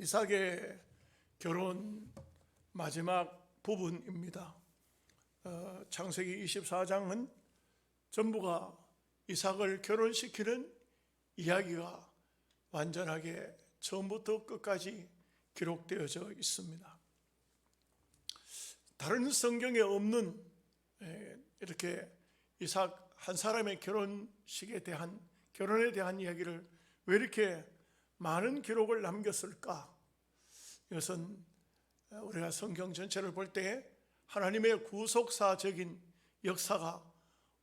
이삭의 결혼 마지막 부분입니다. 창세기 24장은 전부가 이삭을 결혼시키는 이야기가 완전하게 처음부터 끝까지 기록되어져 있습니다. 다른 성경에 없는 이렇게 이삭 한 사람의 결혼에 대한 이야기를 왜 이렇게 많은 기록을 남겼을까? 이것은 우리가 성경 전체를 볼 때 하나님의 구속사적인 역사가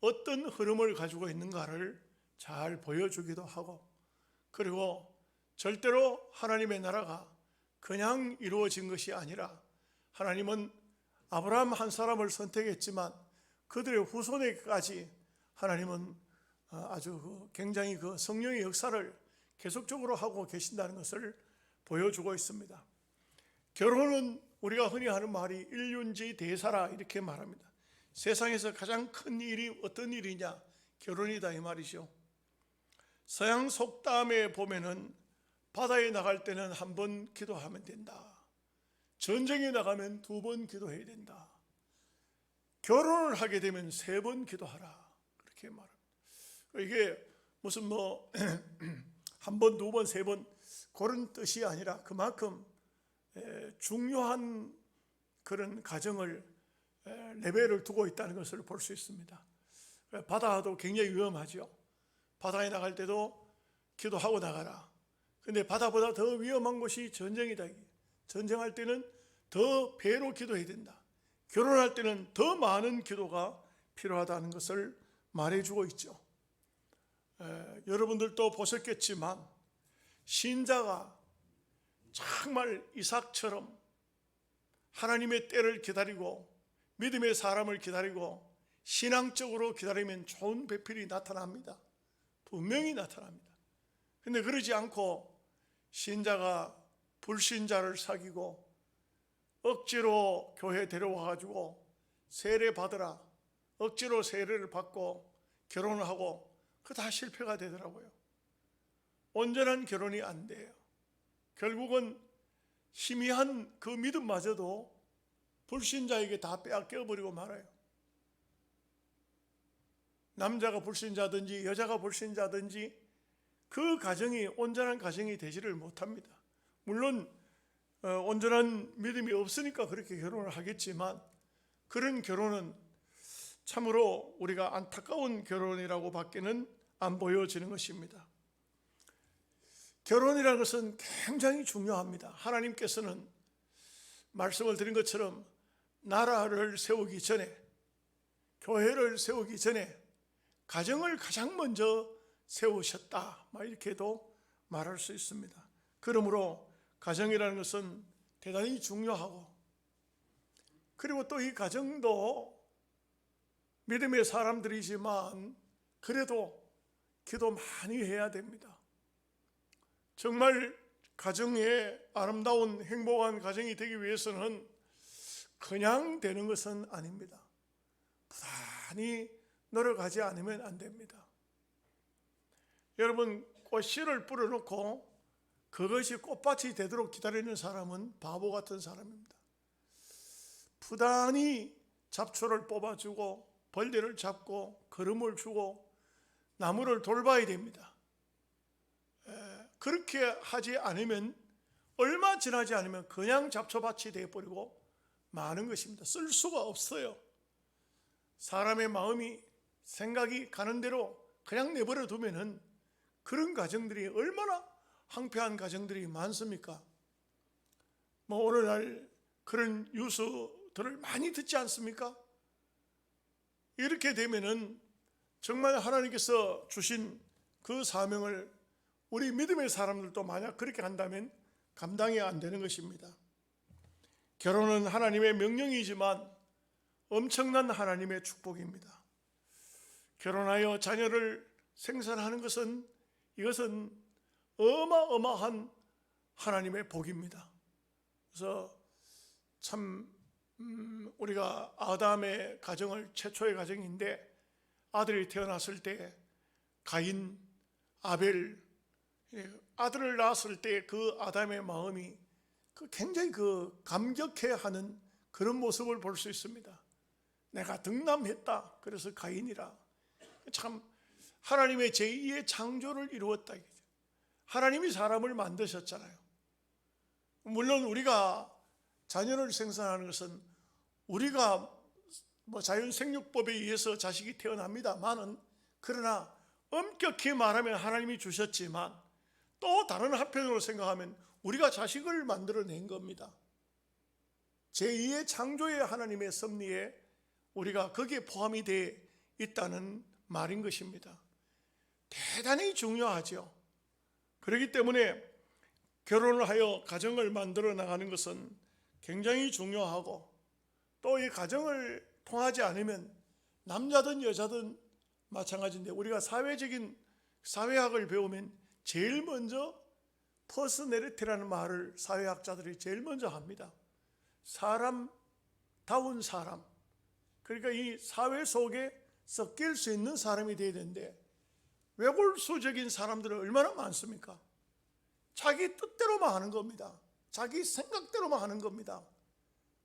어떤 흐름을 가지고 있는가를 잘 보여주기도 하고, 그리고 절대로 하나님의 나라가 그냥 이루어진 것이 아니라 하나님은 아브라함 한 사람을 선택했지만 그들의 후손에까지 하나님은 아주 굉장히 그 성령의 역사를 계속적으로 하고 계신다는 것을 보여주고 있습니다. 결혼은 우리가 흔히 하는 말이 일륜지 대사라 이렇게 말합니다. 세상에서 가장 큰 일이 어떤 일이냐? 결혼이다 이 말이죠. 서양 속담에 보면은 바다에 나갈 때는 한 번 기도하면 된다. 전쟁에 나가면 2번 기도해야 된다. 결혼을 하게 되면 3번 기도하라. 그렇게 말합니다. 이게 무슨 한 번, 2번, 3번 그런 뜻이 아니라 그만큼 중요한 그런 가정을 레벨을 두고 있다는 것을 볼 수 있습니다. 바다도 굉장히 위험하죠. 바다에 나갈 때도 기도하고 나가라. 근데 바다보다 더 위험한 것이 전쟁이다. 전쟁할 때는 더 배로 기도해야 된다. 결혼할 때는 더 많은 기도가 필요하다는 것을 말해주고 있죠. 여러분들도 보셨겠지만 신자가 정말 이삭처럼 하나님의 때를 기다리고 믿음의 사람을 기다리고 신앙적으로 기다리면 좋은 배필이 나타납니다. 분명히 나타납니다. 그런데 그러지 않고 신자가 불신자를 사귀고 억지로 교회 데려와가지고 세례 받으라, 억지로 세례를 받고 결혼을 하고 그거 다 실패가 되더라고요. 온전한 결혼이 안 돼요. 결국은 희미한 그 믿음마저도 불신자에게 다 빼앗겨버리고 말아요. 남자가 불신자든지 여자가 불신자든지 그 가정이 온전한 가정이 되지를 못합니다. 물론 온전한 믿음이 없으니까 그렇게 결혼을 하겠지만 그런 결혼은 참으로 우리가 안타까운 결혼이라고 밖에는 안 보여지는 것입니다. 결혼이라는 것은 굉장히 중요합니다. 하나님께서는 말씀을 드린 것처럼 나라를 세우기 전에, 교회를 세우기 전에 가정을 가장 먼저 세우셨다, 이렇게도 말할 수 있습니다. 그러므로 가정이라는 것은 대단히 중요하고, 그리고 또 이 가정도 믿음의 사람들이지만 그래도 기도 많이 해야 됩니다. 정말 가정에 아름다운 행복한 가정이 되기 위해서는 그냥 되는 것은 아닙니다. 부단히 노력하지 않으면 안 됩니다. 여러분, 꽃씨를 뿌려놓고 그것이 꽃밭이 되도록 기다리는 사람은 바보 같은 사람입니다. 부단히 잡초를 뽑아주고 벌레를 잡고 거름을 주고 나무를 돌봐야 됩니다. 그렇게 하지 않으면 얼마 지나지 않으면 그냥 잡초밭이 되어버리고 마는 것입니다. 쓸 수가 없어요. 사람의 마음이 생각이 가는 대로 그냥 내버려 두면은 그런 가정들이 얼마나 황폐한 가정들이 많습니까? 오늘날 그런 뉴스들을 많이 듣지 않습니까? 이렇게 되면은 정말 하나님께서 주신 그 사명을 우리 믿음의 사람들도 만약 그렇게 한다면 감당이 안 되는 것입니다. 결혼은 하나님의 명령이지만 엄청난 하나님의 축복입니다. 결혼하여 자녀를 생산하는 것은 이것은 어마어마한 하나님의 복입니다. 그래서 참 우리가 아담의 가정을 최초의 가정인데 아들이 태어났을 때 가인, 아벨, 아들을 낳았을 때 그 아담의 마음이 굉장히 감격해하는 그런 모습을 볼 수 있습니다. 내가 득남했다. 그래서 가인이라. 참 하나님의 제2의 창조를 이루었다. 하나님이 사람을 만드셨잖아요. 물론 우리가 자녀를 생산하는 것은 우리가 자연 생육법에 의해서 자식이 태어납니다만은, 그러나 엄격히 말하면 하나님이 주셨지만 또 다른 한편으로 생각하면 우리가 자식을 만들어낸 겁니다. 제2의 창조의 하나님의 섭리에 우리가 거기에 포함이 되어 있다는 말인 것입니다. 대단히 중요하죠. 그렇기 때문에 결혼을 하여 가정을 만들어 나가는 것은 굉장히 중요하고, 또 이 가정을 통하지 않으면 남자든 여자든 마찬가지인데, 우리가 사회적인 사회학을 배우면 제일 먼저 퍼스널리티라는 말을 사회학자들이 제일 먼저 합니다. 사람다운 사람, 그러니까 이 사회 속에 섞일 수 있는 사람이 되어야 되는데, 외골수적인 사람들은 얼마나 많습니까? 자기 뜻대로만 하는 겁니다. 자기 생각대로만 하는 겁니다.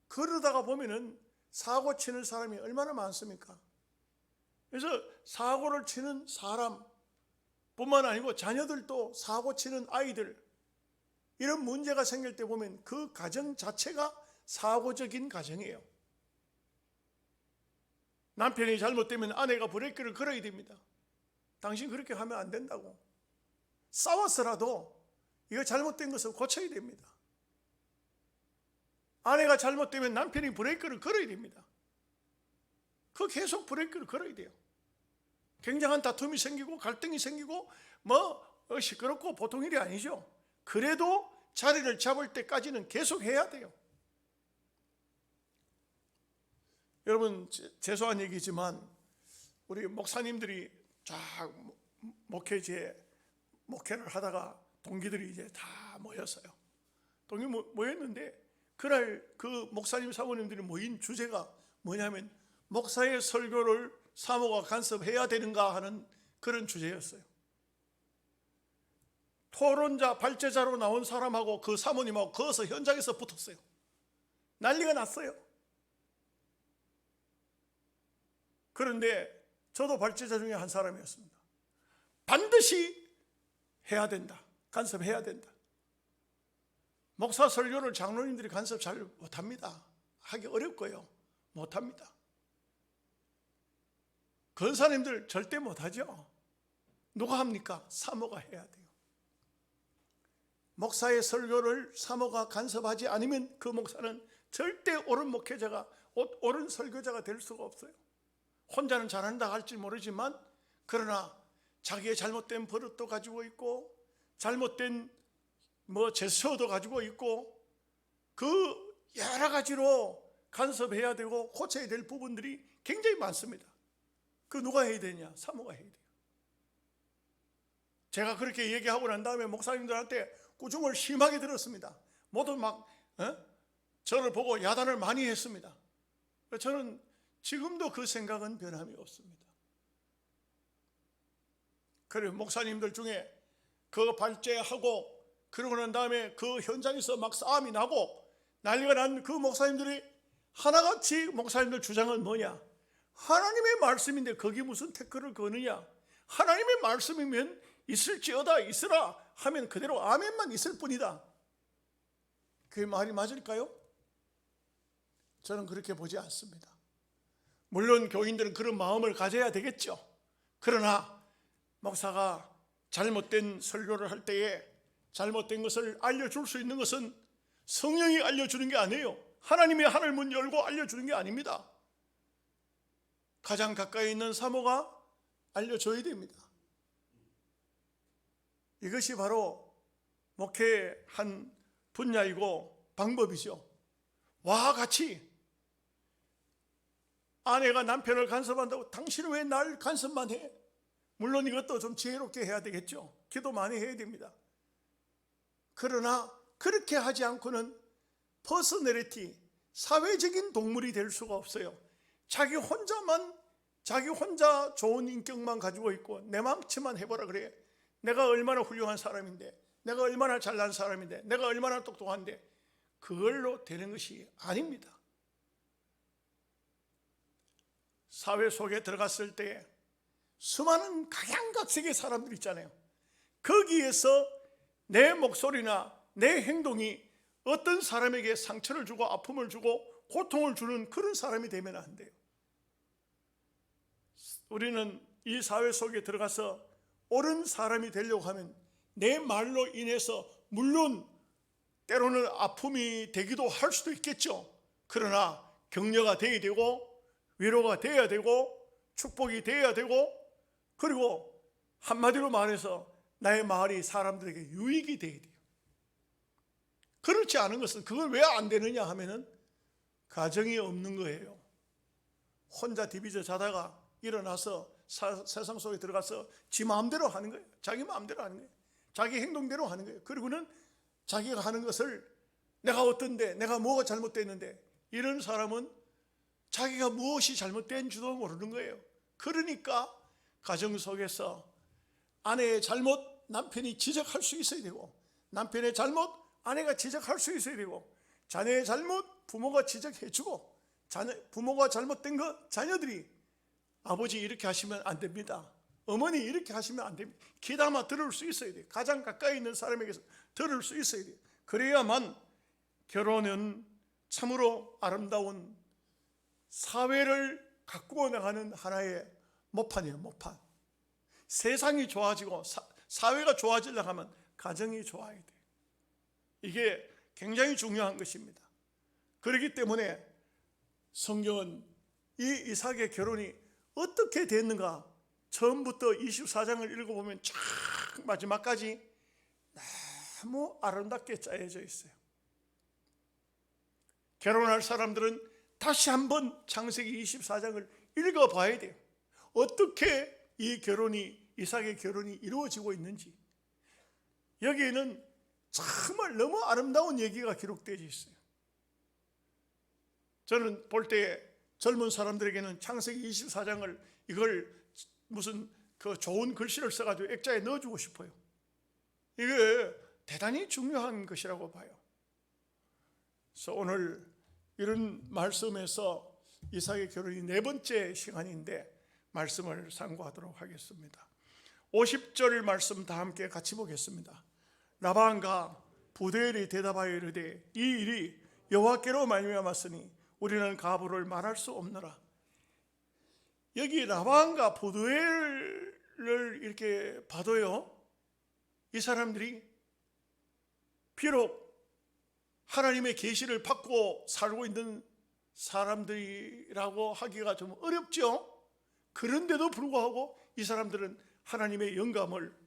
그러다가 보면은 사고 치는 사람이 얼마나 많습니까? 그래서 사고를 치는 사람뿐만 아니고 자녀들도 사고 치는 아이들, 이런 문제가 생길 때 보면 그 가정 자체가 사고적인 가정이에요. 남편이 잘못되면 아내가 브레이크를 걸어야 됩니다. 당신 그렇게 하면 안 된다고. 싸워서라도 이거 잘못된 것을 고쳐야 됩니다. 아내가 잘못되면 남편이 브레이크를 걸어야 됩니다. 계속 브레이크를 걸어야 돼요. 굉장한 다툼이 생기고 갈등이 생기고 시끄럽고 보통 일이 아니죠. 그래도 자리를 잡을 때까지는 계속 해야 돼요. 여러분, 죄송한 얘기지만 우리 목사님들이 쫙 목회를 하다가 동기들이 이제 다 모였어요. 동기 모였는데 그날 그 목사님 사모님들이 모인 주제가 뭐냐면 목사의 설교를 사모가 간섭해야 되는가 하는 그런 주제였어요. 토론자, 발제자로 나온 사람하고 그 사모님하고 거기서 현장에서 붙었어요. 난리가 났어요. 그런데 저도 발제자 중에 한 사람이었습니다. 반드시 해야 된다. 간섭해야 된다. 목사 설교를 장로님들이 간섭 잘 못합니다. 하기 어렵고요. 못합니다. 권사님들 절대 못하죠. 누가 합니까? 사모가 해야 돼요. 목사의 설교를 사모가 간섭하지 않으면 그 목사는 절대 옳은 목회자가, 옳은 설교자가 될 수가 없어요. 혼자는 잘한다 할지 모르지만, 그러나 자기의 잘못된 버릇도 가지고 있고 잘못된 제스처도 가지고 있고, 그 여러 가지로 간섭해야 되고 고쳐야 될 부분들이 굉장히 많습니다. 누가 해야 되냐? 사모가 해야 돼요. 제가 그렇게 얘기하고 난 다음에 목사님들한테 꾸중을 심하게 들었습니다. 모두 저를 보고 야단을 많이 했습니다. 저는 지금도 그 생각은 변함이 없습니다. 그리고 목사님들 중에 그 발제하고 그러고 난 다음에 그 현장에서 막 싸움이 나고 난리가 난 그 목사님들이 하나같이 목사님들 주장은 뭐냐? 하나님의 말씀인데 거기 무슨 태클을 거느냐? 하나님의 말씀이면 있을지어다 있으라 하면 그대로 아멘만 있을 뿐이다. 그게 말이 맞을까요? 저는 그렇게 보지 않습니다. 물론 교인들은 그런 마음을 가져야 되겠죠. 그러나 목사가 잘못된 설교를 할 때에 잘못된 것을 알려줄 수 있는 것은 성령이 알려주는 게 아니에요. 하나님의 하늘 문 열고 알려주는 게 아닙니다. 가장 가까이 있는 사모가 알려줘야 됩니다. 이것이 바로 목회의 한 분야이고 방법이죠. 와 같이 아내가 남편을 간섭한다고 당신은 왜 날 간섭만 해? 물론 이것도 좀 지혜롭게 해야 되겠죠. 기도 많이 해야 됩니다. 그러나 그렇게 하지 않고는 퍼스널리티, 사회적인 동물이 될 수가 없어요. 자기 혼자 좋은 인격만 가지고 있고 내 맘치만 해보라 그래. 내가 얼마나 훌륭한 사람인데, 내가 얼마나 잘난 사람인데, 내가 얼마나 똑똑한데, 그걸로 되는 것이 아닙니다. 사회 속에 들어갔을 때 수많은 각양각색의 사람들 있잖아요. 거기에서 내 목소리나 내 행동이 어떤 사람에게 상처를 주고 아픔을 주고 고통을 주는 그런 사람이 되면 안 돼요. 우리는 이 사회 속에 들어가서 옳은 사람이 되려고 하면 내 말로 인해서 물론 때로는 아픔이 되기도 할 수도 있겠죠. 그러나 격려가 되어야 되고 위로가 되어야 되고 축복이 되어야 되고, 그리고 한마디로 말해서 나의 말이 사람들에게 유익이 되어야 돼요. 그렇지 않은 것은 그걸 왜 안 되느냐 하면은 가정이 없는 거예요. 혼자 디비져 자다가 일어나서 세상 속에 들어가서 지 마음대로 하는 거예요. 자기 마음대로 하는 거예요. 자기 행동대로 하는 거예요. 그리고는 자기가 하는 것을 내가 어떤데, 내가 뭐가 잘못됐는데, 이런 사람은 자기가 무엇이 잘못된 줄도 모르는 거예요. 그러니까 가정 속에서 아내의 잘못 남편이 지적할 수 있어야 되고, 남편의 잘못 아내가 지적할 수 있어야 되고, 자녀의 잘못 부모가 지적해주고, 부모가 잘못된 거 자녀들이 아버지 이렇게 하시면 안 됩니다, 어머니 이렇게 하시면 안 됩니다, 귀담아 들을 수 있어야 돼요. 가장 가까이 있는 사람에게서 들을 수 있어야 돼요. 그래야만 결혼은 참으로 아름다운 사회를 가꾸어 나가는 하나의 모판이에요. 모판. 세상이 좋아지고 사회가 좋아지려고 하면 가정이 좋아야 돼요. 이게 굉장히 중요한 것입니다. 그렇기 때문에 성경은 이 이삭의 결혼이 어떻게 됐는가, 처음부터 24장을 읽어보면 쫙 마지막까지 너무 아름답게 짜여져 있어요. 결혼할 사람들은 다시 한번 창세기 24장을 읽어봐야 돼요. 어떻게 이 결혼이, 이삭의 결혼이 이루어지고 있는지. 여기에는 정말 너무 아름다운 얘기가 기록되어 있어요. 저는 볼 때 젊은 사람들에게는 창세기 24장을 이걸 무슨 그 좋은 글씨를 써가지고 액자에 넣어주고 싶어요. 이게 대단히 중요한 것이라고 봐요. 그래서 오늘 이런 말씀에서 이삭의 결혼이 네 번째 시간인데 말씀을 상고하도록 하겠습니다. 50절 말씀 다 함께 같이 보겠습니다. 라반과 부두엘이 대답하여 이르되 이 일이 여호와께로 말미암았으니 우리는 가부를 말할 수 없노라. 여기 라반과 부두엘을 이렇게 봐도요, 이 사람들이 비록 하나님의 계시를 받고 살고 있는 사람들이라고 하기가 좀 어렵죠. 그런데도 불구하고 이 사람들은 하나님의 영감을,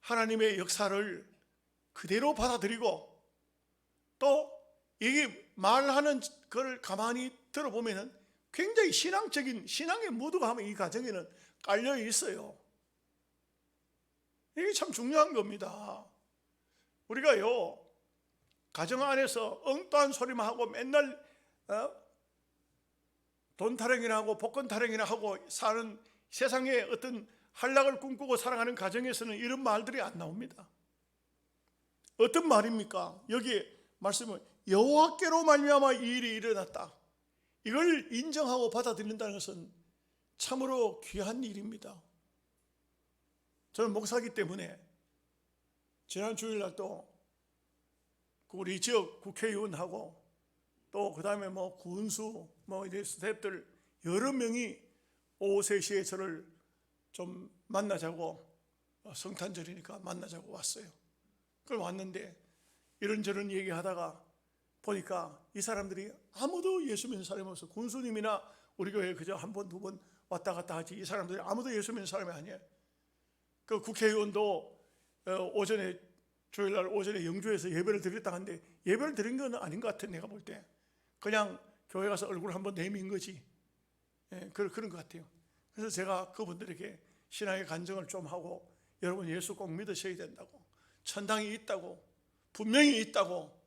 하나님의 역사를 그대로 받아들이고, 또 이게 말하는 걸 가만히 들어보면 굉장히 신앙적인, 신앙의 무드가 하면 이 가정에는 깔려 있어요. 이게 참 중요한 겁니다. 우리가요, 가정 안에서 엉뚱한 소리만 하고 맨날 돈 타령이나 하고 복권 타령이나 하고 사는 세상에 어떤 한락을 꿈꾸고 살아가는 가정에서는 이런 말들이 안 나옵니다. 어떤 말입니까? 여기 말씀은 여호와께로 말미암아 이 일이 일어났다. 이걸 인정하고 받아들인다는 것은 참으로 귀한 일입니다. 저는 목사이기 때문에 지난 주일날 또 우리 지역 국회의원하고 또 그 다음에 뭐 군수 뭐 이런 스태프들 여러 명이 오후 3시에 저를 좀 만나자고, 성탄절이니까 만나자고 왔어요. 그걸 왔는데 이런저런 얘기하다가 보니까 이 사람들이 아무도 예수 믿는 사람이 없어. 군수님이나 우리 교회 그저 한 번, 두 번 왔다 갔다 하지 이 사람들이 아무도 예수 믿는 사람이 아니에요. 그 국회의원도 오전에, 주일날 오전에 영주에서 예배를 드렸다 하는데 예배를 드린 건 아닌 것 같아. 내가 볼 때 그냥 교회 가서 얼굴 한번 내민 거지. 그런 것 같아요. 그래서 제가 그분들에게 신앙의 간증을 좀 하고, 여러분 예수 꼭 믿으셔야 된다고, 천당이 있다고, 분명히 있다고.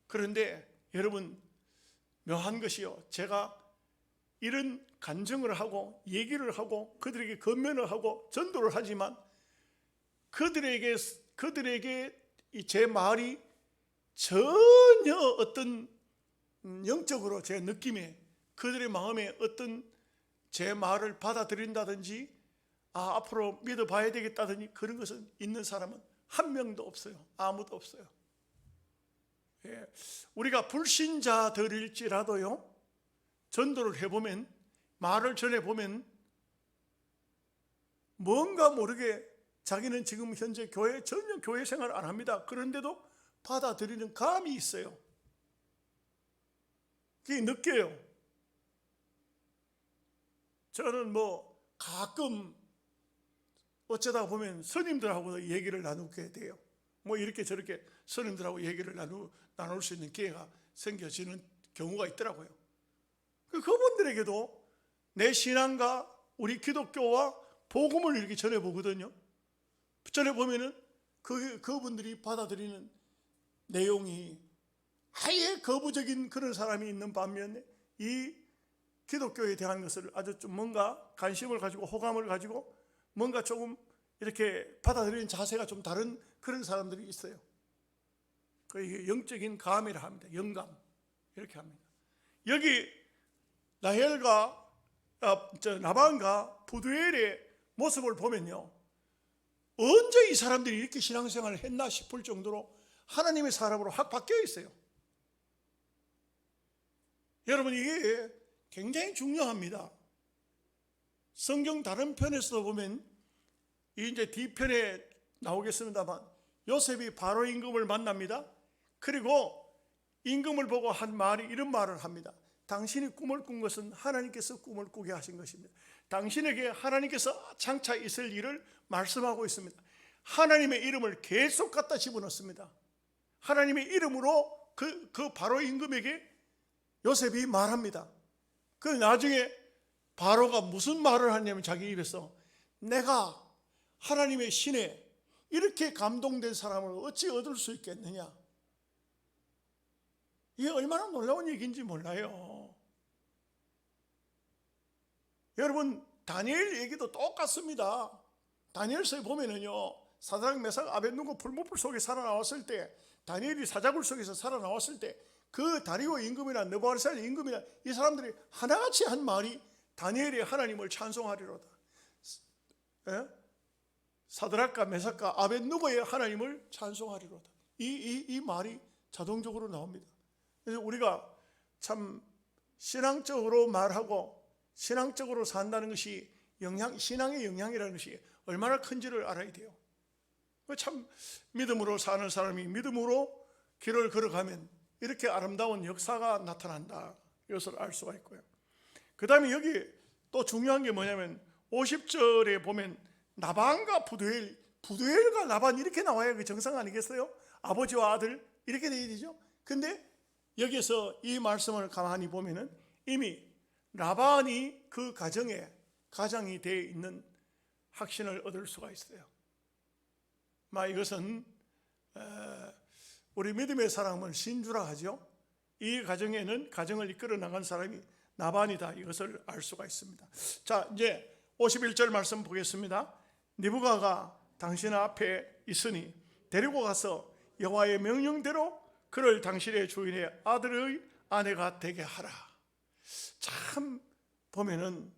그런데 여러분 묘한 것이요, 제가 이런 간증을 하고 얘기를 하고 그들에게 권면을 하고 전도를 하지만 그들에게 제 말이 전혀 어떤 영적으로 제 느낌에 그들의 마음에 어떤 제 말을 받아들인다든지 앞으로 믿어봐야 되겠다든지 그런 것은 있는 사람은 한 명도 없어요. 아무도 없어요. 예, 우리가 불신자들일지라도요, 전도를 해보면, 말을 전해보면 뭔가 모르게 자기는 지금 현재 전혀 교회 생활을 안 합니다. 그런데도 받아들이는 감이 있어요. 그게 느껴요. 저는 가끔 어쩌다 보면 스님들하고도 얘기를 나누게 돼요. 이렇게 저렇게 스님들하고 얘기를 나눌 수 있는 기회가 생겨지는 경우가 있더라고요. 그분들에게도 내 신앙과 우리 기독교와 복음을 이렇게 전해보거든요. 전해보면은 그분들이 받아들이는 내용이 아예 거부적인 그런 사람이 있는 반면에 이 기독교에 대한 것을 아주 좀 뭔가 관심을 가지고 호감을 가지고 뭔가 조금 이렇게 받아들이는 자세가 좀 다른 그런 사람들이 있어요. 이게 영적인 감이라 합니다. 영감 이렇게 합니다. 여기 나반과 부두엘의 모습을 보면요, 언제 이 사람들이 이렇게 신앙생활을 했나 싶을 정도로 하나님의 사람으로 확 바뀌어 있어요. 여러분, 이게 굉장히 중요합니다. 성경 다른 편에서 보면 이제 뒤편에 나오겠습니다만 요셉이 바로 임금을 만납니다. 그리고 임금을 보고 한 말이 이런 말을 합니다. 당신이 꿈을 꾼 것은 하나님께서 꿈을 꾸게 하신 것입니다. 당신에게 하나님께서 장차 있을 일을 말씀하고 있습니다. 하나님의 이름을 계속 갖다 집어넣습니다. 하나님의 이름으로 그 바로 임금에게 요셉이 말합니다. 그 나중에 바로가 무슨 말을 하냐면 자기 입에서 내가 하나님의 신에 이렇게 감동된 사람을 어찌 얻을 수 있겠느냐. 이게 얼마나 놀라운 얘기인지 몰라요. 여러분, 다니엘 얘기도 똑같습니다. 다니엘서에 보면은요, 사드락 메삭 아벳느고 풀무불 속에 살아나왔을 때, 다니엘이 사자굴 속에서 살아나왔을 때 그 다리오 임금이나 느부갓네살 임금이나 이 사람들이 하나같이 한 말이 다니엘이 하나님을 찬송하리로다. 사드락과 메삭과 아벳느고의 하나님을 찬송하리로다. 이 말이 자동적으로 나옵니다. 그래서 우리가 참 신앙적으로 말하고 신앙적으로 산다는 것이 신앙의 영향이라는 것이 얼마나 큰지를 알아야 돼요. 참 믿음으로 사는 사람이 믿음으로 길을 걸어가면 이렇게 아름다운 역사가 나타난다, 이것을 알 수가 있고요. 그 다음에 여기 또 중요한 게 뭐냐면 50절에 보면 나반과 부두엘과 나반 이렇게 나와야 그 정상 아니겠어요? 아버지와 아들 이렇게 돼야 되죠. 근데 여기서 이 말씀을 가만히 보면은 이미 라반이 그 가장이 되어 있는 확신을 얻을 수가 있어요. 이것은 우리 믿음의 사람을 신주라 하죠. 이 가정을 이끌어 나간 사람이 나반이다, 이것을 알 수가 있습니다. 자, 이제 51절 말씀 보겠습니다. 느부갓가 당신 앞에 있으니 데리고 가서 여호와의 명령대로 그를 당신의 주인의 아들의 아내가 되게 하라. 참 보면은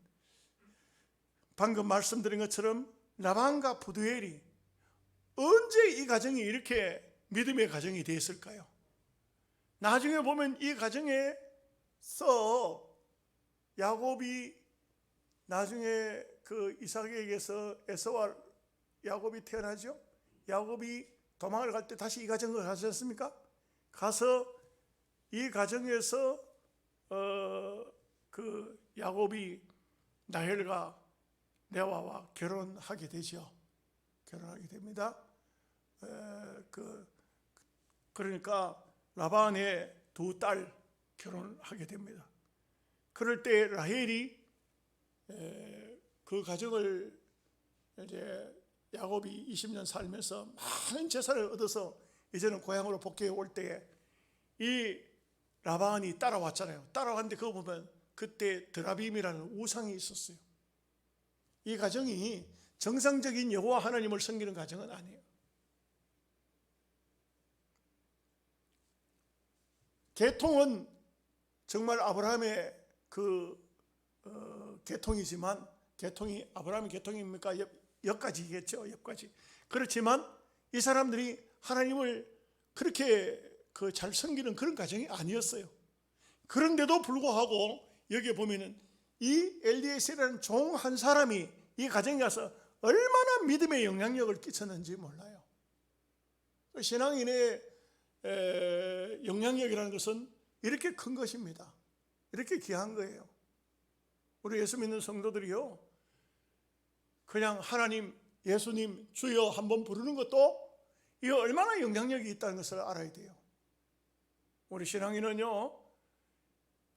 방금 말씀드린 것처럼 라반과 부두엘이 언제 이 가정이 이렇게 믿음의 가정이 되었을까요? 나중에 보면 이 가정에서 야곱이 나중에 그 이삭에게서 에서와 야곱이 태어나죠. 야곱이 도망을 갈 때 다시 이 가정을 가셨습니까? 가서 이 가정에서 그 야곱이 라헬과 레아와 결혼하게 되죠. 결혼하게 됩니다. 그러니까 라반의 두 딸 결혼하게 됩니다. 그럴 때 라헬이 그 가정을 이제 야곱이 20년 살면서 많은 재산을 얻어서 이제는 고향으로 복귀해 올 때 이 라반이 따라왔잖아요. 따라왔는데 그거 보면 그때 드라빔이라는 우상이 있었어요. 이 가정이 정상적인 여호와 하나님을 섬기는 가정은 아니에요. 계통은 정말 아브라함의 계통이지만, 계통이 아브라함의 계통입니까? 옆가지겠죠. 옆가지. 그렇지만 이 사람들이 하나님을 그렇게 잘 섬기는 그런 가정이 아니었어요. 그런데도 불구하고 여기에 보면은 이 엘리에셀이라는 종 한 사람이 이 가정에 가서 얼마나 믿음의 영향력을 끼쳤는지 몰라요. 신앙인의 영향력이라는 것은 이렇게 큰 것입니다. 이렇게 귀한 거예요. 우리 예수 믿는 성도들이요, 그냥 하나님, 예수님, 주여 한번 부르는 것도 이 얼마나 영향력이 있다는 것을 알아야 돼요. 우리 신앙인은요,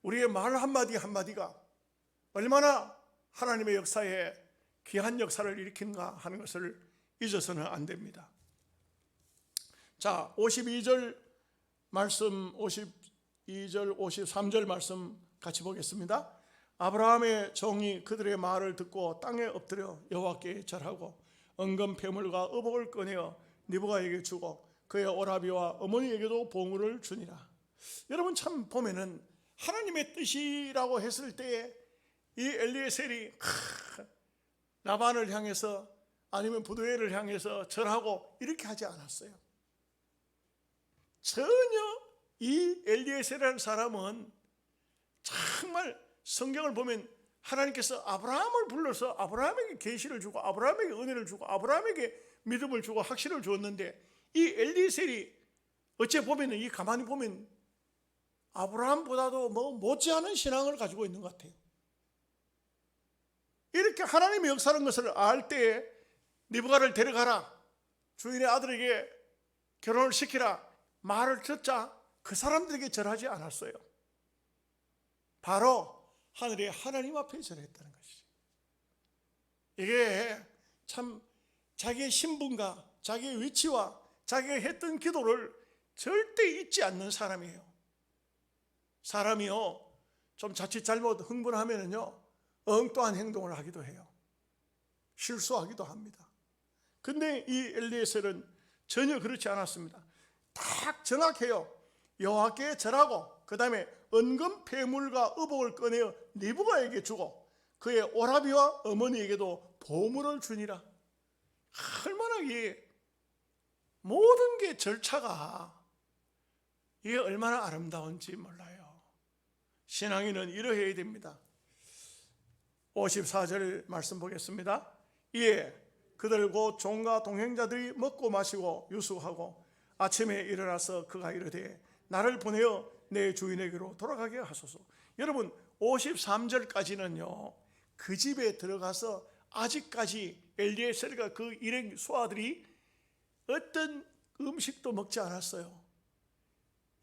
우리의 말 한마디 한마디가 얼마나 하나님의 역사에 귀한 역사를 일으킨가 하는 것을 잊어서는 안 됩니다. 자, 52절 말씀, 52절, 53절 말씀 같이 보겠습니다. 아브라함의 종이 그들의 말을 듣고 땅에 엎드려 여호와께 절하고 은금 패물과 의복을 꺼내어 느부갓에게 주고 그의 오라비와 어머니에게도 보물을 주니라. 여러분, 참 보면은 하나님의 뜻이라고 했을 때 이 엘리에셀이 라반을 향해서 아니면 부두엘을 향해서 절하고 이렇게 하지 않았어요. 전혀 이 엘리에셀이라는 사람은 정말 성경을 보면 하나님께서 아브라함을 불러서 아브라함에게 계시를 주고 아브라함에게 은혜를 주고 아브라함에게 믿음을 주고 확신을 주었는데, 이 엘리에셀이 어째 보면, 이 가만히 보면 아브라함보다도 못지않은 신앙을 가지고 있는 것 같아요. 이렇게 하나님의 역사하는 것을 알 때에 느부갓을 데려가라, 주인의 아들에게 결혼을 시키라 말을 듣자 그 사람들에게 절하지 않았어요. 바로 하늘의 하나님 앞에 절했다는 것이죠. 이게 참 자기의 신분과 자기의 위치와 자기가 했던 기도를 절대 잊지 않는 사람이에요. 사람이요, 좀 자칫 잘못 흥분하면은요 엉뚱한 행동을 하기도 해요. 실수하기도 합니다. 근데 이 엘리에셀은 전혀 그렇지 않았습니다. 딱 정확해요. 여호와께 절하고 그 다음에 은금 폐물과 의복을 꺼내어 느부갓에게 주고 그의 오라비와 어머니에게도 보물을 주니라. 얼마나 이게 모든 게 절차가 이게 얼마나 아름다운지 몰라요. 신앙인은 이러해야 됩니다. 54절 말씀 보겠습니다. 이에 그들 곧 종과 동행자들이 먹고 마시고 유숙하고 아침에 일어나서 그가 이르되 나를 보내어 내 주인에게로 돌아가게 하소서. 여러분, 53절까지는요 그 집에 들어가서 아직까지 엘리에셀과 그 일행 소아들이 어떤 음식도 먹지 않았어요.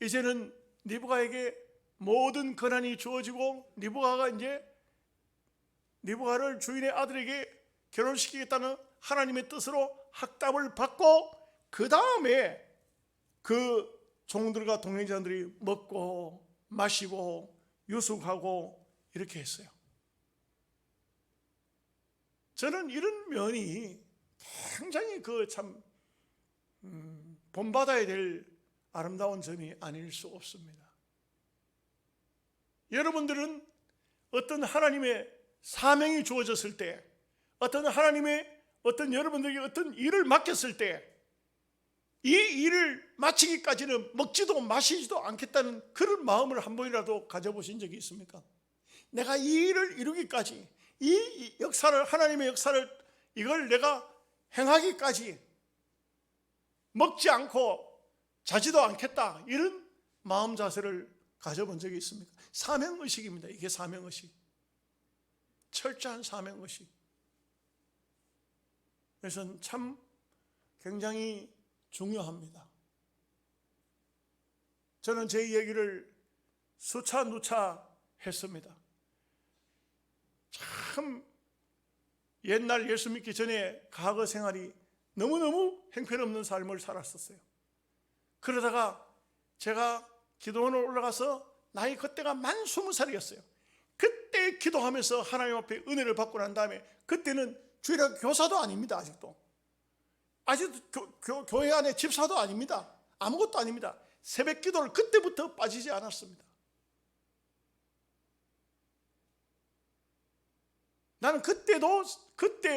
이제는 느부갓에게 모든 권한이 주어지고 느부갓을 주인의 아들에게 결혼시키겠다는 하나님의 뜻으로 학답을 받고 그 다음에 그 종들과 동행자들이 먹고 마시고 유숙하고 이렇게 했어요. 저는 이런 면이 굉장히 본받아야 될 아름다운 점이 아닐 수 없습니다. 여러분들은 어떤 하나님의 사명이 주어졌을 때, 어떤 하나님의 여러분들에게 어떤 일을 맡겼을 때 이 일을 마치기까지는 먹지도 마시지도 않겠다는 그런 마음을 한 번이라도 가져보신 적이 있습니까? 내가 이 일을 이루기까지, 이 역사를, 하나님의 역사를 이걸 내가 행하기까지 먹지 않고 자지도 않겠다, 이런 마음 자세를 가져본 적이 있습니까? 사명의식입니다. 이게 사명의식, 철저한 사명의식. 그래서 참 굉장히 중요합니다. 저는 제 얘기를 수차 누차 했습니다. 참 옛날 예수 믿기 전에 과거 생활이 너무너무 형편없는 삶을 살았었어요. 그러다가 제가 기도원을 올라가서 나이 그때가 만 20살이었어요. 그때 기도하면서 하나님 앞에 은혜를 받고 난 다음에, 그때는 주일학 교사도 아닙니다. 아직도 교회 안에 집사도 아닙니다. 아무것도 아닙니다. 새벽 기도를 그때부터 빠지지 않았습니다. 나는 그때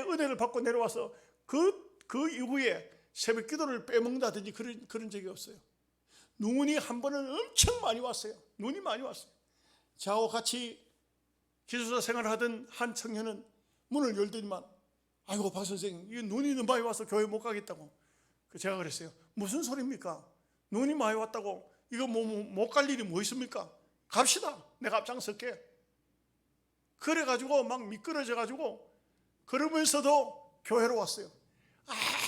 은혜를 받고 내려와서 그 이후에 새벽 기도를 빼먹는다든지 그런 적이 없어요. 눈이 한 번은 엄청 많이 왔어요. 눈이 많이 왔어요. 저하고 같이 기숙사 생활을 하던 한 청년은 문을 열더니만, 아이고 박 선생님, 이 눈이 너무 많이 와서 교회 못 가겠다고. 제가 그랬어요. 무슨 소리입니까? 눈이 많이 왔다고 이거 못 갈 일이 뭐 있습니까? 갑시다. 내가 앞장설게. 그래가지고 막 미끄러져가지고 그러면서도 교회로 왔어요.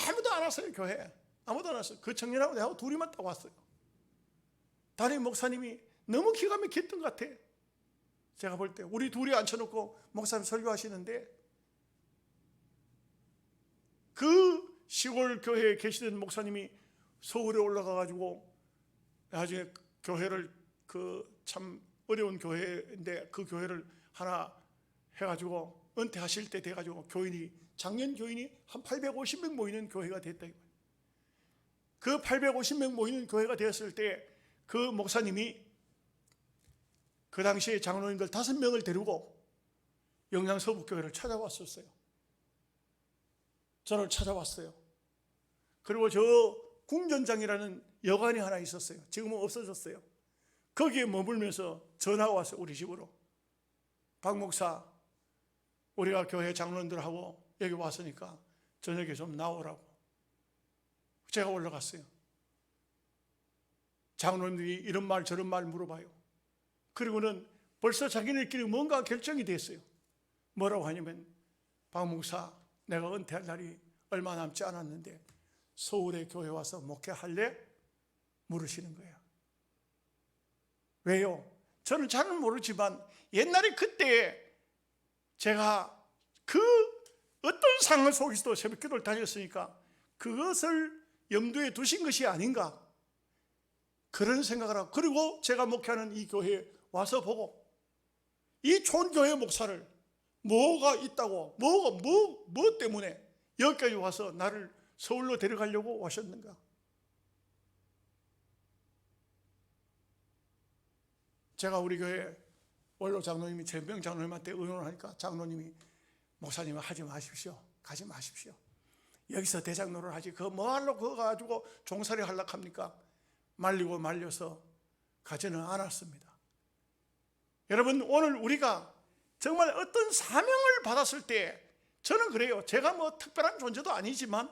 아무도 안 왔어요. 교회 아무도 안 왔어요. 그 청년하고 내하고 둘이만 딱 왔어요. 담임 목사님이 너무 기가 막혔던 것 같아. 제가 볼 때 우리 둘이 앉혀놓고 목사님 설교하시는데, 그 시골 교회에 계시던 목사님이 서울에 올라가가지고 나중에 교회를, 그 참 어려운 교회인데 그 교회를 하나 해가지고 은퇴하실 때 돼가지고 작년 교인이 한 850명 모이는 교회가 됐다. 그 850명 모이는 교회가 되었을 때 그 목사님이 그 당시에 장로님들 5명을 데리고 영양서북교회를 찾아왔었어요. 저를 찾아왔어요. 그리고 저 궁전장이라는 여관이 하나 있었어요. 지금은 없어졌어요. 거기에 머물면서 전화가 왔어요. 우리 집으로. 박 목사, 우리가 교회 장로님들하고 여기 왔으니까 저녁에 좀 나오라고. 제가 올라갔어요. 장로님들이 이런 말 저런 말 물어봐요. 그리고는 벌써 자기네끼리 뭔가 결정이 됐어요. 뭐라고 하냐면, 박 목사, 내가 은퇴할 날이 얼마 남지 않았는데 서울에 교회 와서 목회할래? 물으시는 거예요. 왜요? 저는 잘은 모르지만 옛날에 그때 제가 그 어떤 상황 속에서도 새벽기도를 다녔으니까 그것을 염두에 두신 것이 아닌가, 그런 생각을 하고, 그리고 제가 목회하는 이 교회에 와서 보고 이 촌교회 목사를 뭐가 있다고, 뭐 때문에 여기까지 와서 나를 서울로 데려가려고 하셨는가. 제가 우리 교회 원로 장로님이 최병 장로님한테 의논을 하니까 장로님이, 목사님은 하지 마십시오. 가지 마십시오. 여기서 대장로를 하지 그거 뭐하려고 그거 가지고 종살이 하려고 합니까? 말리고 말려서 가지는 않았습니다. 여러분, 오늘 우리가 정말 어떤 사명을 받았을 때, 저는 그래요. 제가 뭐 특별한 존재도 아니지만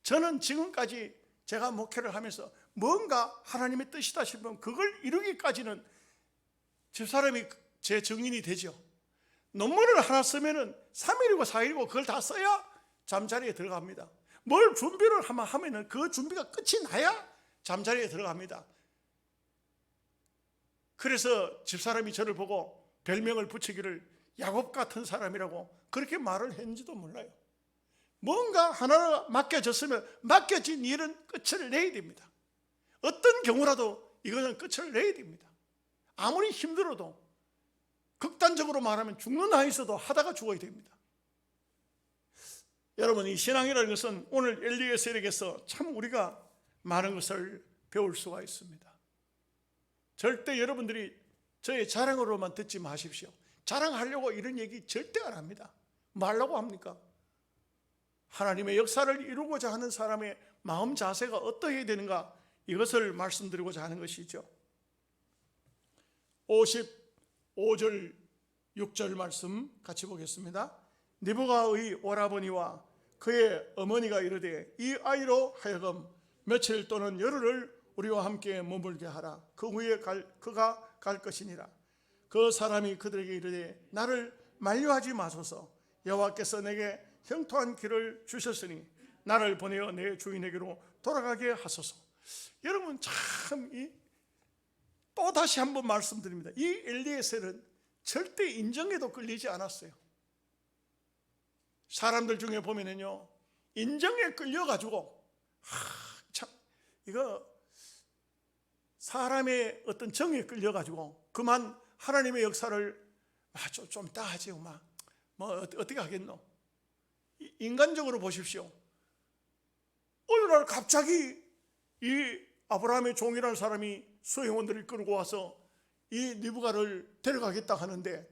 저는 지금까지 제가 목회를 하면서 뭔가 하나님의 뜻이다 싶으면 그걸 이루기까지는 집사람이 제 증인이 되죠. 논문을 하나 쓰면은 3일이고 4일이고 그걸 다 써야 잠자리에 들어갑니다. 뭘 준비를 하면은 그 준비가 끝이 나야 잠자리에 들어갑니다. 그래서 집사람이 저를 보고 별명을 붙이기를 야곱 같은 사람이라고 그렇게 말을 했는지도 몰라요. 뭔가 하나 맡겨졌으면 맡겨진 일은 끝을 내야 됩니다. 어떤 경우라도 이거는 끝을 내야 됩니다. 아무리 힘들어도, 극단적으로 말하면 죽는 나이에서도 하다가 죽어야 됩니다. 여러분, 이 신앙이라는 것은 오늘 엘리에셀에게서 참 우리가 많은 것을 배울 수가 있습니다. 절대 여러분들이 저의 자랑으로만 듣지 마십시오. 자랑하려고 이런 얘기 절대 안 합니다. 말라고 합니까? 하나님의 역사를 이루고자 하는 사람의 마음 자세가 어떠해야 되는가, 이것을 말씀드리고자 하는 것이죠. 55절 6절 말씀 같이 보겠습니다. 느부갓의 오라버니와 그의 어머니가 이르되, 이 아이로 하여금 며칠 또는 열흘을 우리와 함께 머물게 하라. 그 후에 그가 갈 것이니라. 그 사람이 그들에게 이르되, 나를 만류하지 마소서. 여호와께서 내게 형통한 길을 주셨으니 나를 보내어 내 주인에게로 돌아가게 하소서. 여러분, 참 또 다시 한번 말씀드립니다. 이 엘리에셀은 절대 인정에도 끌리지 않았어요. 사람들 중에 보면은요, 인정에 끌려가지고 참 이거 사람의 어떤 정에 끌려가지고 그만 하나님의 역사를 좀 따하지요. 뭐 어떻게 하겠노? 인간적으로 보십시오. 어느 날 갑자기 이 아브라함의 종이라는 사람이 수행원들을 끌고 와서 이 리브가를 데려가겠다 하는데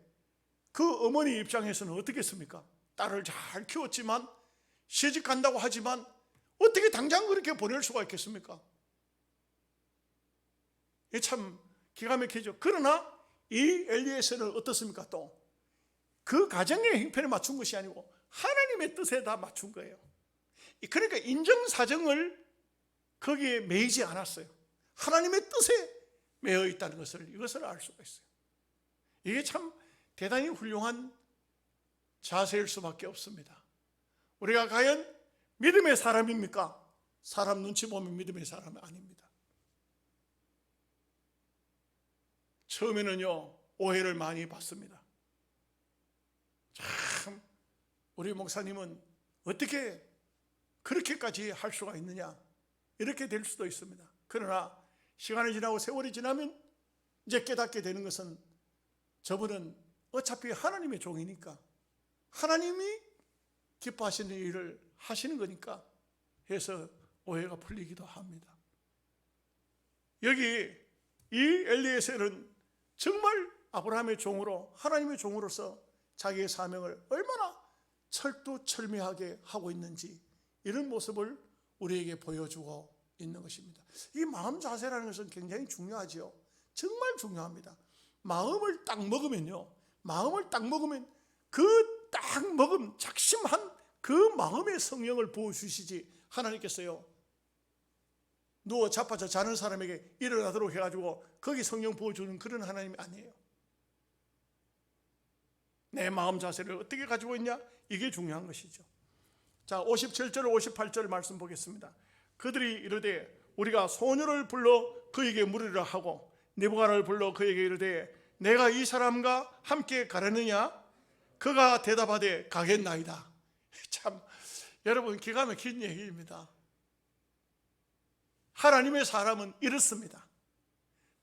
그 어머니 입장에서는 어떻겠습니까? 딸을 잘 키웠지만 시집 간다고 하지만 어떻게 당장 그렇게 보낼 수가 있겠습니까? 이게 참 기가 막히죠. 그러나 이 엘리에셀은 어떻습니까? 또 그 가정의 형편에 맞춘 것이 아니고 하나님의 뜻에 다 맞춘 거예요. 그러니까 인정사정을 거기에 매이지 않았어요. 하나님의 뜻에 매여 있다는 것을 이것을 알 수가 있어요. 이게 참 대단히 훌륭한 자세일 수밖에 없습니다. 우리가 과연 믿음의 사람입니까? 사람 눈치 보면 믿음의 사람이 아닙니다. 처음에는요 오해를 많이 받습니다. 참 우리 목사님은 어떻게 그렇게까지 할 수가 있느냐 이렇게 될 수도 있습니다. 그러나 시간이 지나고 세월이 지나면 이제 깨닫게 되는 것은 저분은 어차피 하나님의 종이니까 하나님이 기뻐하시는 일을 하시는 거니까 해서 오해가 풀리기도 합니다. 여기 이 엘리에셀은 정말 아브라함의 종으로 하나님의 종으로서 자기의 사명을 얼마나 철두철미하게 하고 있는지 이런 모습을 우리에게 보여주고 있는 것입니다. 이 마음 자세라는 것은 굉장히 중요하죠. 정말 중요합니다. 마음을 딱 먹으면요, 마음을 딱 먹으면 그 딱 먹음 작심한 그 마음의 성령을 부어주시지 하나님께서요 누워 자빠져 자는 사람에게 일어나도록 해가지고 거기 성령 부어주는 그런 하나님이 아니에요. 내 마음 자세를 어떻게 가지고 있냐, 이게 중요한 것이죠. 자, 57절 58절 말씀 보겠습니다. 그들이 이르되 우리가 소녀를 불러 그에게 물으리라 하고 느부갓을 불러 그에게 이르되 내가 이 사람과 함께 가려느냐? 그가 대답하되 가겠나이다. 참 여러분 기가 막힌 얘기입니다. 하나님의 사람은 이렇습니다.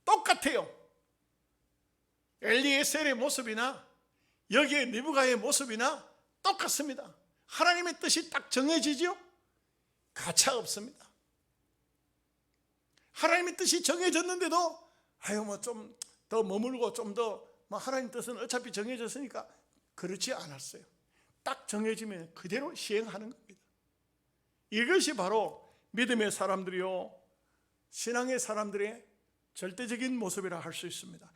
똑같아요. 엘리에셀의 모습이나 여기에 느부갓의 모습이나 똑같습니다. 하나님의 뜻이 딱 정해지죠? 가차 없습니다. 하나님의 뜻이 정해졌는데도 뭐 좀 더 머물고 좀 더 하나님 뜻은 어차피 정해졌으니까 그렇지 않았어요. 딱 정해지면 그대로 시행하는 겁니다. 이것이 바로 믿음의 사람들이요 신앙의 사람들의 절대적인 모습이라 할 수 있습니다.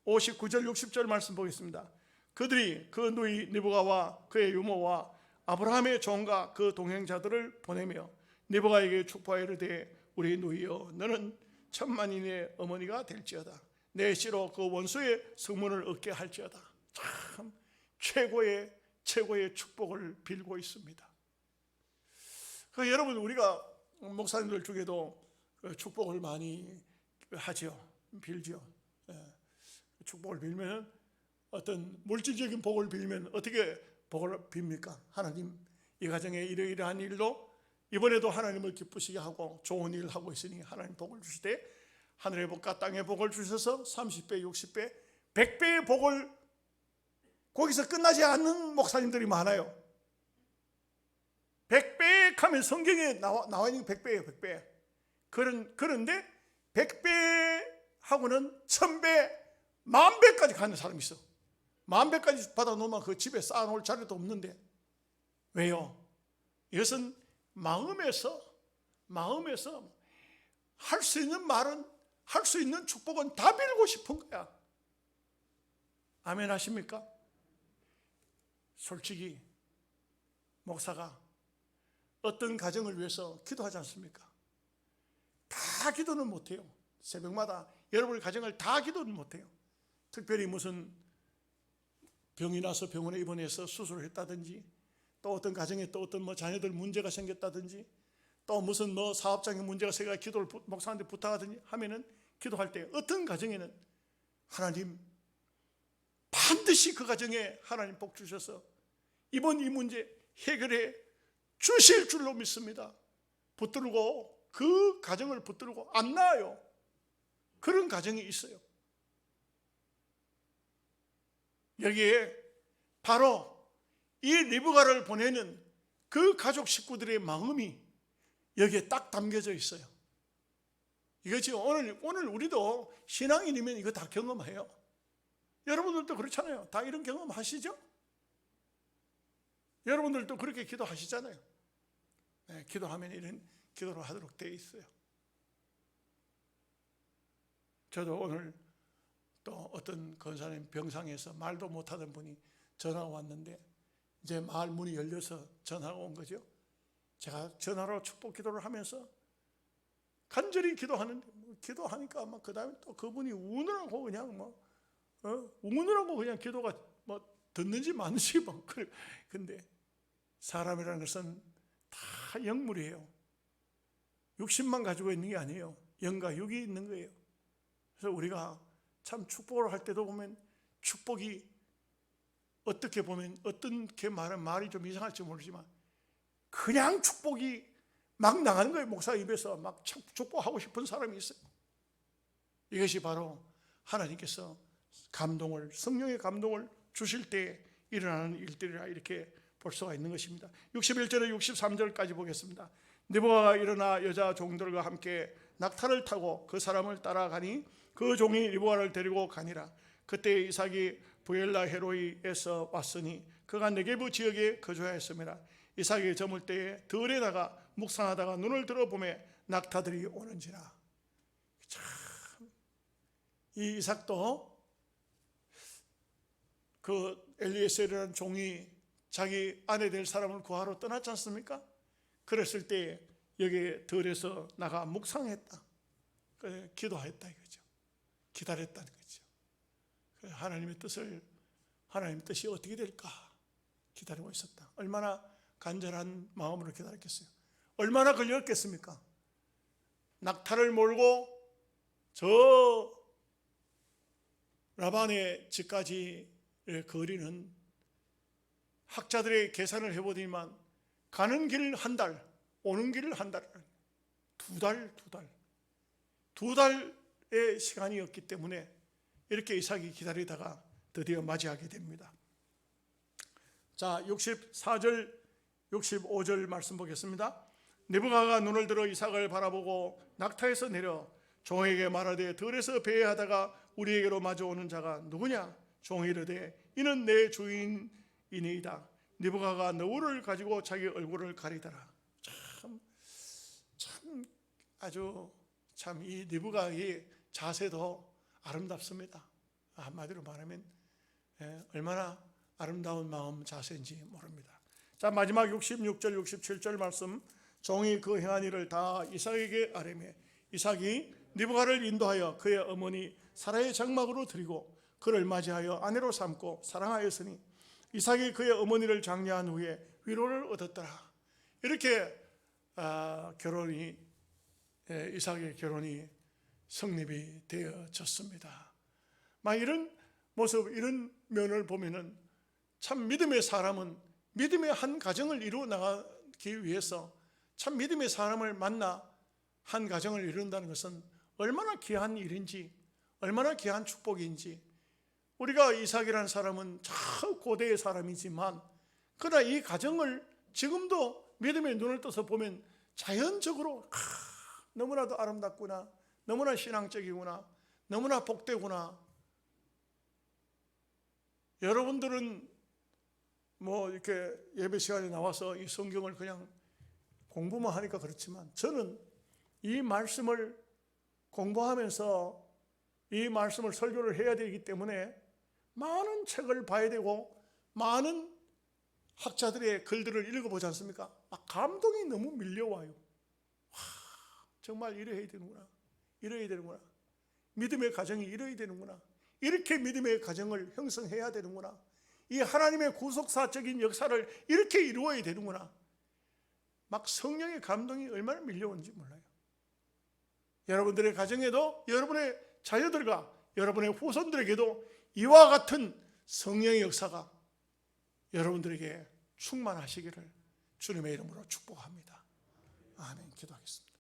59절 60절 말씀 보겠습니다. 그들이 그 누이 느부갓과 그의 유모와 아브라함의 종과 그 동행자들을 보내며 느부갓에게 축복하여 이르되 우리 누이여 너는 천만인의 어머니가 될지어다. 내 씨로 그 원수의 성문을 얻게 할지어다. 참 최고의 축복을 빌고 있습니다. 여러분 우리가 목사님들 중에도 축복을 많이 하죠. 빌죠. 축복을 빌면 어떤 물질적인 복을 빌면 어떻게 복을 빕니까? 하나님 이 가정에 이러이러한 일로 이번에도 하나님을 기쁘시게 하고 좋은 일을 하고 있으니 하나님 복을 주시되 하늘의 복과 땅의 복을 주셔서 30배 60배 100배의 복을 거기서 끝나지 않는 목사님들이 많아요. 100배 하면 성경에 나와 있는 100배예요. 100배. 그런데 100배하고는 1000배 10,000배까지 가는 사람이 있어. 10,000배까지 받아놓으면 그 집에 쌓아놓을 자리도 없는데. 왜요? 이것은 마음에서 할 수 있는 말은 할 수 있는 축복은 다 빌고 싶은 거야. 아멘 하십니까? 솔직히 목사가 어떤 가정을 위해서 기도하지 않습니까? 다 기도는 못해요. 새벽마다 여러분의 가정을 다 기도는 못해요. 특별히 무슨 병이 나서 병원에 입원해서 수술을 했다든지 또 어떤 가정에 또 어떤 자녀들 문제가 생겼다든지 또 무슨 사업장에 문제가 생겨 기도를 목사한테 부탁하든지 하면은 기도할 때 어떤 가정에는 하나님 반드시 그 가정에 하나님 복 주셔서 이번 이 문제 해결해 주실 줄로 믿습니다. 붙들고 그 가정을 붙들고 안 나아요. 그런 가정이 있어요. 여기에 바로 이 느부갓을 보내는 그 가족 식구들의 마음이 여기에 딱 담겨져 있어요. 이거 지금 오늘 우리도 신앙인이면 이거 다 경험해요. 여러분들도 그렇잖아요. 다 이런 경험 하시죠? 여러분들도 그렇게 기도하시잖아요. 네, 기도하면 이런 기도를 하도록 되어 있어요. 저도 오늘 또 어떤 권사님 병상에서 말도 못하던 분이 전화가 왔는데 이제 마을 문이 열려서 전화가 온 거죠. 제가 전화로 축복 기도를 하면서 간절히 기도하는데 기도하니까 막 그다음에 또 그분이 우느라고 그냥 우느라고 그냥 기도가 듣는지 마는지 막 그래. 근데 사람이라는 것은 다 영물이에요. 육신만 가지고 있는 게 아니에요. 영과 육이 있는 거예요. 그래서 우리가 참 축복을 할 때도 보면 축복이 어떻게 보면 어떻게 말이 좀 이상할지 모르지만 그냥 축복이 막 나가는 거예요. 목사 입에서 막 축복하고 싶은 사람이 있어요. 이것이 바로 하나님께서 성령의 감동을 주실 때 일어나는 일들이라 이렇게 볼 수가 있는 것입니다. 61절에 63절까지 보겠습니다. 느부갓가 일어나 여자 종들과 함께 낙타를 타고 그 사람을 따라가니 그 종이 느부갓을 데리고 가니라. 그때 이삭이 부엘라 헤로이에서 왔으니 그가 네게부 지역에 거주하였음이라. 이삭이 저물 때에 들에 나가 묵상하다가 눈을 들어보매 낙타들이 오는지라. 참, 이 이삭도 그 엘리에셀이라는 종이 자기 아내 될 사람을 구하러 떠났지 않습니까? 그랬을 때 여기 들에서 나가 묵상했다. 기도했다 이거죠. 기다렸다는 거죠. 하나님 뜻이 어떻게 될까 기다리고 있었다. 얼마나 간절한 마음으로 기다렸겠어요. 얼마나 걸렸겠습니까? 낙타를 몰고 저 라반의 집까지 거리는 학자들의 계산을 해보더니만 가는 길 한 달, 오는 길 한 달, 두 달의 시간이었기 때문에 이렇게 이삭이 기다리다가 드디어 맞이하게 됩니다. 자, 64절 65절 말씀 보겠습니다. 느부갓가 눈을 들어 이삭을 바라보고 낙타에서 내려 종에게 말하되 들에서 배회하다가 우리에게로 마주오는 자가 누구냐? 종이 이르되 이는 내 주인이니이다. 느부갓가 너울을 가지고 자기 얼굴을 가리더라. 참 이 느부갓의 자세도 아름답습니다. 한마디로 말하면 얼마나 아름다운 마음 자세인지 모릅니다. 자, 마지막 66절 67절 말씀. 종이 그 행한 일을 다 이삭에게 아뢰매 이삭이 느부갓을 인도하여 그의 어머니 사라의 장막으로 드리고 그를 맞이하여 아내로 삼고 사랑하였으니 이삭이 그의 어머니를 장려한 후에 위로를 얻었더라. 이렇게 이삭의 결혼이 성립이 되어졌습니다. 막 이런 모습, 이런 면을 보면은 참 믿음의 사람은 믿음의 한 가정을 이루어 나가기 위해서 참 믿음의 사람을 만나 한 가정을 이룬다는 것은 얼마나 귀한 일인지, 얼마나 귀한 축복인지. 우리가 이삭이라는 사람은 저 고대의 사람이지만 그러나 이 가정을 지금도 믿음의 눈을 떠서 보면 자연적으로 너무나도 아름답구나, 너무나 신앙적이구나, 너무나 복되구나. 여러분들은 이렇게 예배 시간에 나와서 이 성경을 그냥 공부만 하니까 그렇지만 저는 이 말씀을 공부하면서 이 말씀을 설교를 해야 되기 때문에 많은 책을 봐야 되고 많은 학자들의 글들을 읽어보지 않습니까? 감동이 너무 밀려와요. 정말 이래야 되는구나, 이래야 되는구나, 믿음의 가정이 이래야 되는구나, 이렇게 믿음의 가정을 형성해야 되는구나, 이 하나님의 구속사적인 역사를 이렇게 이루어야 되는구나. 막 성령의 감동이 얼마나 밀려오는지 몰라요. 여러분들의 가정에도 여러분의 자녀들과 여러분의 후손들에게도 이와 같은 성령의 역사가 여러분들에게 충만하시기를 주님의 이름으로 축복합니다. 아멘. 기도하겠습니다.